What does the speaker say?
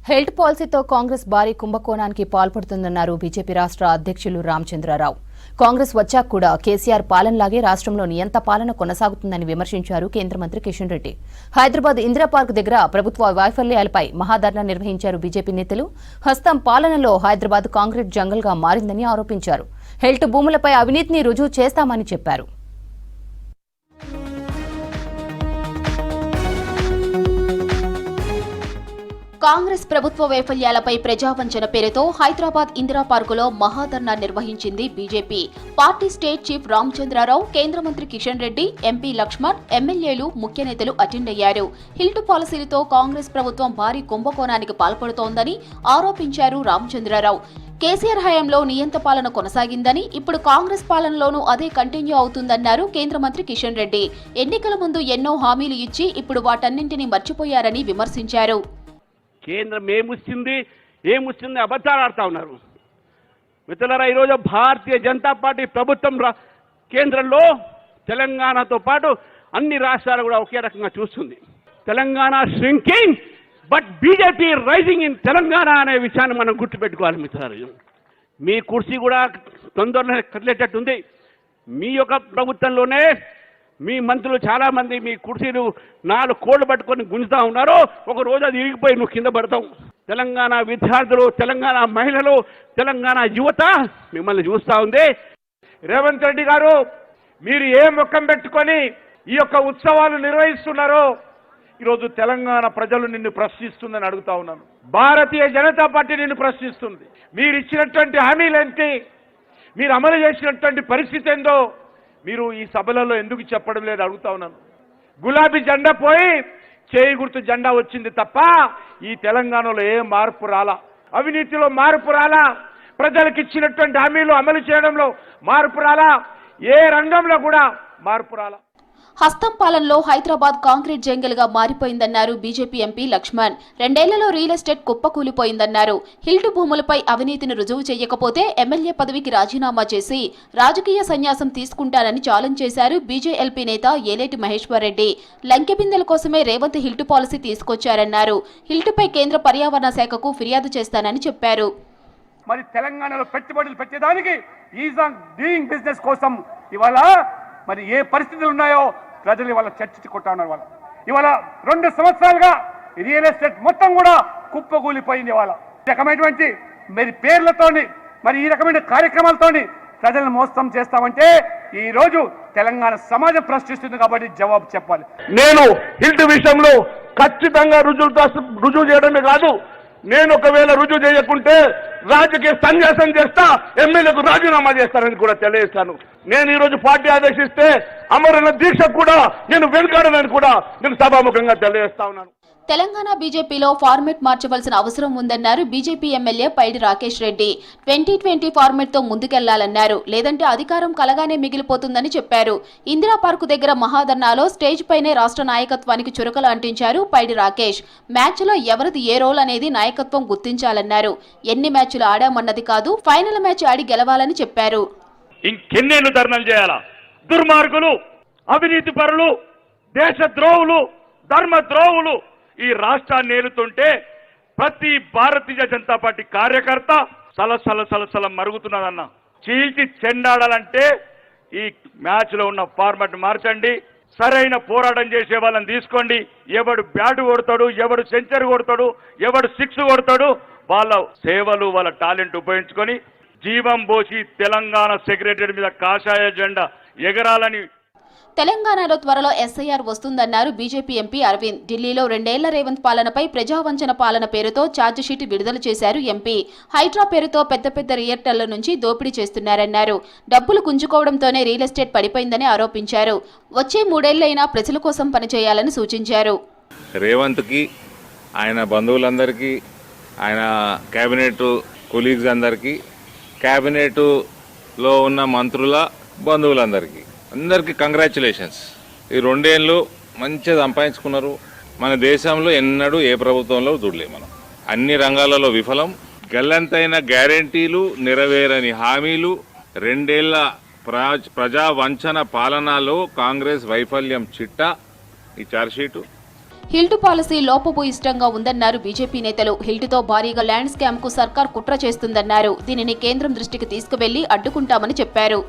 Health పాలసీతో కాంగ్రెస్ భారీ కుంభకోణానికి పాల్పడుతుందన్నారు BJP రాష్ట్ర అధ్యక్షులు రామచంద్రరావు. కాంగ్రెస్ వచ్చాక కూడా కేసీఆర్ పాలనలాగే రాష్ట్రంలో నియంత పాలన కొనసాగుతుందని విమర్శించారు కేంద్ర మంత్రి కిషన్ రెడ్డి. హైదరాబాద్ ఇందిరా పార్క్ దగ్గర ప్రభుత్వ వైఫల్యాలపై మహాధర్నా నిర్వహించారు బీజేపీ నేతలు. హస్తం పాలనలో హైదరాబాద్ కాంక్రీట్ జంగల్ గా మారిందని ఆరోపించారు. హెల్త్ భూములపై అవినీతిని రుజువు చేస్తామని చెప్పారు. కాంగ్రెస్ ప్రభుత్వ వైఫల్యాలపై ప్రజావంచన పేరుతో హైదరాబాద్ ఇందిరా పార్కులో మహాధర్నా నిర్వహించింది BJP. Party state chief Ramachandra Rao, కేంద్ర మంత్రి కిషన్ రెడ్డి, ఎంపీ లక్ష్మణ్, ఎమ్మెల్యేలు, ముఖ్య నేతలు అటెండ్ అయ్యారు. హిల్ట్ పాలసీలతో కాంగ్రెస్ ప్రభుత్వం భారీ కుంభకోణానికి పాల్పడుతోందని ఆరోపించారు రామచంద్రరావు. కేసీఆర్ హయాంలో నియంత పాలన కొనసాగిందని, ఇప్పుడు కాంగ్రెస్ పాలనలోనూ అదే కంటిన్యూ అవుతుందన్నారు కేంద్ర మంత్రి కిషన్ రెడ్డి. ఎన్నికల ముందు ఎన్నో హామీలు ఇచ్చి ఇప్పుడు వాటన్నింటినీ మర్చిపోయారని విమర్శించారు. కేంద్రం ఏముస్తుంది అబద్ధాలు ఆడుతూ ఉన్నారు. మిత్రులారా, ఈరోజు భారతీయ జనతా పార్టీ ప్రభుత్వం కేంద్రంలో తెలంగాణతో పాటు అన్ని రాష్ట్రాలు కూడా ఒకే రకంగా చూస్తుంది. Telangana shrinking but BJP rising in Telangana అనే విషయాన్ని మనం గుర్తుపెట్టుకోవాలి మిత్రులారా. మీ కుర్చీ కూడా తొందరలో కదిలేటట్టుంది. మీ యొక్క ప్రభుత్వంలోనే మీ మంత్రులు చాలా మంది మీ కుర్చీలు 4 కోళ్లు పట్టుకొని గుంజుతా ఉన్నారు. ఒక రోజు అది ఇరిగిపోయి నువ్వు కింద పడతావు. తెలంగాణ విద్యార్థులు, తెలంగాణ మహిళలు, తెలంగాణ యువత మిమ్మల్ని చూస్తూ ఉంది. రేవంత్ రెడ్డి గారు, మీరు ఏ ముఖం పెట్టుకొని ఈ యొక్క ఉత్సవాలు నిర్వహిస్తున్నారో ఈరోజు తెలంగాణ ప్రజలు నిన్ను ప్రశ్నిస్తుందని అడుగుతా ఉన్నాను. భారతీయ జనతా పార్టీ నిన్ను ప్రశ్నిస్తుంది. మీరు ఇచ్చినటువంటి హామీలేంటి, మీరు అమలు చేసినటువంటి పరిస్థితి ఏందో మీరు ఈ సభలలో ఎందుకు చెప్పడం లేదు అడుగుతా ఉన్నాను. గులాబీ జెండా పోయి చేయి గుర్తు జెండా వచ్చింది తప్ప ఈ తెలంగాణలో ఏ మార్పు రాలా. అవినీతిలో మార్పు రాలా, ప్రజలకు ఇచ్చినటువంటి హామీలు అమలు చేయడంలో మార్పు రాలా, ఏ రంగంలో కూడా మార్పు రాలా. హస్తం పాలనలో హైదరాబాద్ కాంక్రీట్ జంగల్ గా మారిపోయిందన్నారు బీజేపీ ఎంపీ లక్ష్మణ్. 2 ఏళ్లలో రియల్ ఎస్టేట్ కుప్పకూలిపోయిందన్నారు. హిల్టు భూములపై అవినీతిని రుజువు చేయకపోతే ఎమ్మెల్యే పదవికి రాజీనామా చేసి రాజకీయ సన్యాసం తీసుకుంటానని ఛాలెంజ్ చేశారు బీజేఎల్పీ నేత ఏలేటి మహేశ్వర్ రెడ్డి. లంకెబిందెల కోసమే రేవంత్ హిల్టు పాలసీ తీసుకొచ్చారన్నారు. హిల్టుపై కేంద్ర పర్యావరణ శాఖకు ఫిర్యాదు చేస్తానని చెప్పారు. మరి తెలంగాణలో పెట్టుబడులు పెట్టేదానికి ఈజ్ ఆన్ డూయింగ్ బిజినెస్ కోసం ఇవాళ మరి ఏ పరిస్థితులు ఉన్నాయో ప్రజలు ఇవాళ చర్చించుకుంటా ఉన్నారు. ఇవాళ 2 సంవత్సరాలుగా రియల్ ఎస్టేట్ మొత్తం కూడా కుప్పకూలిపోయింది. ఇవాళ ఈ రకమైనటువంటి మరి పేర్లతోని మరి ఈ రకమైన కార్యక్రమాలతోని ప్రజలను మోసం చేస్తామంటే ఈ రోజు తెలంగాణ సమాజం ప్రశ్నిస్తుంది కాబట్టి జవాబు చెప్పాలి. నేను హిల్ట్ విషయంలో ఖచ్చితంగా రుజువు చేయడమే కాదు, నేను ఒకవేళ రుజువు చేయకుంటే రాజకీయ సన్యాసం చేస్తా, ఎమ్మెల్యేకు రాజీనామా చేస్తానని కూడా తెలియజేస్తాను. నేను ఈరోజు పార్టీ ఆదేశిస్తే అమరణ దీక్ష కూడా నేను వెనుకాడనని కూడా నేను సభాముఖంగా తెలియజేస్తా ఉన్నాను. తెలంగాణ బీజేపీలో ఫార్మెట్ మార్చవలసిన అవసరం ఉందన్నారు బీజేపీ ఎమ్మెల్యే పైడి రాకేష్ రెడ్డి. 2020 ఫార్మెట్ తో ముందుకెళ్లాలన్నారు. లేదంటే అధికారం కలగానే మిగిలిపోతుందని చెప్పారు. ఇందిరా పార్కు దగ్గర మహాధర్నాలో స్టేజ్ పైనే రాష్ట్ర నాయకత్వానికి చురకలు అంటించారు పైడి రాకేష్. మ్యాచ్లో ఎవరిది ఏ రోల్ అనేది నాయకత్వం గుర్తించాలన్నారు. ఎన్ని మ్యాచ్లు ఆడామన్నది కాదు, ఫైనల్ మ్యాచ్ ఆడి గెలవాలని చెప్పారు. ఇంకెన్నేళ్ళు ధర్నాలు చేయాలా? దుర్మార్గులు, అవినీతి పరులు, దేశద్రోహులు, ధర్మద్రోహులు ఈ రాష్ట్రాన్ని ఏలుతుంటే ప్రతి భారతీయ జనతా పార్టీ కార్యకర్త సలసల మరుగుతున్నదన్న. చీల్చి చెండాడాలంటే ఈ మ్యాచ్ లో ఉన్న ఫార్మాట్ మార్చండి, సరైన పోరాటం చేసే వాళ్ళని తీసుకోండి. ఎవడు బ్యాట్ కొడతాడు, ఎవడు సెంచరీ కొడతాడు, ఎవడు 6 కొడతాడు, వాళ్ళ సేవలు వాళ్ళ టాలెంట్ ఉపయోగించుకొని జీవం పోసి తెలంగాణ సెక్రటరీ మీద కాషాయ జెండా ఎగరాలని. తెలంగాణలో త్వరలో ఎస్ఐఆర్ వస్తుందన్నారు బీజేపీ ఎంపీ అరవింద్. ఢిల్లీలో 2 ఏళ్ల రేవంత్ పాలనపై ప్రజావంచన పాలన పేరుతో ఛార్జిషీట్ విడుదల చేశారు ఎంపీ. హైడ్రా పేరుతో పెద్ద రియల్టర్ల నుంచి దోపిడీ చేస్తున్నారన్నారు. డబ్బులు గుంజుకోవడంతోనే రియల్ ఎస్టేట్ పడిపోయిందని ఆరోపించారు. వచ్చే 3 ఏళ్లైనా ప్రజల కోసం పనిచేయాలని సూచించారు. రేవంత్కి, ఆయన బంధువులందరికీ, ఆయన కేబినెట్ కొలీగ్స్ అందరికీ, కేబినెట్లో ఉన్న మంత్రుల బంధువులందరికీ అందరికీ కంగ్రాచులేషన్స్. ఈ 2 ఏళ్ళు మంచిగా సంపాదించుకున్నారు. మన దేశంలో ఎన్నడూ ఏ ప్రభుత్వంలో చూడలేము మనం. అన్ని రంగాలలో విఫలం, గల్లంతైన గ్యారెంటీలు, నెరవేరని హామీలు, 2 ఏళ్ల ప్రజా వంచన పాలనలో కాంగ్రెస్ వైఫల్యం చిట్టా ఈ ఛార్జ్షీటు. హిల్ట్ పాలసీ లోపభూయిష్టంగా ఉందన్నారు బీజేపీ నేతలు. హిల్ట్తో భారీగా ల్యాండ్ స్కామ్ కు సర్కార్ కుట్ర చేస్తుందన్నారు. దీనిని కేంద్రం దృష్టికి తీసుకువెళ్లి అడ్డుకుంటామని చెప్పారు.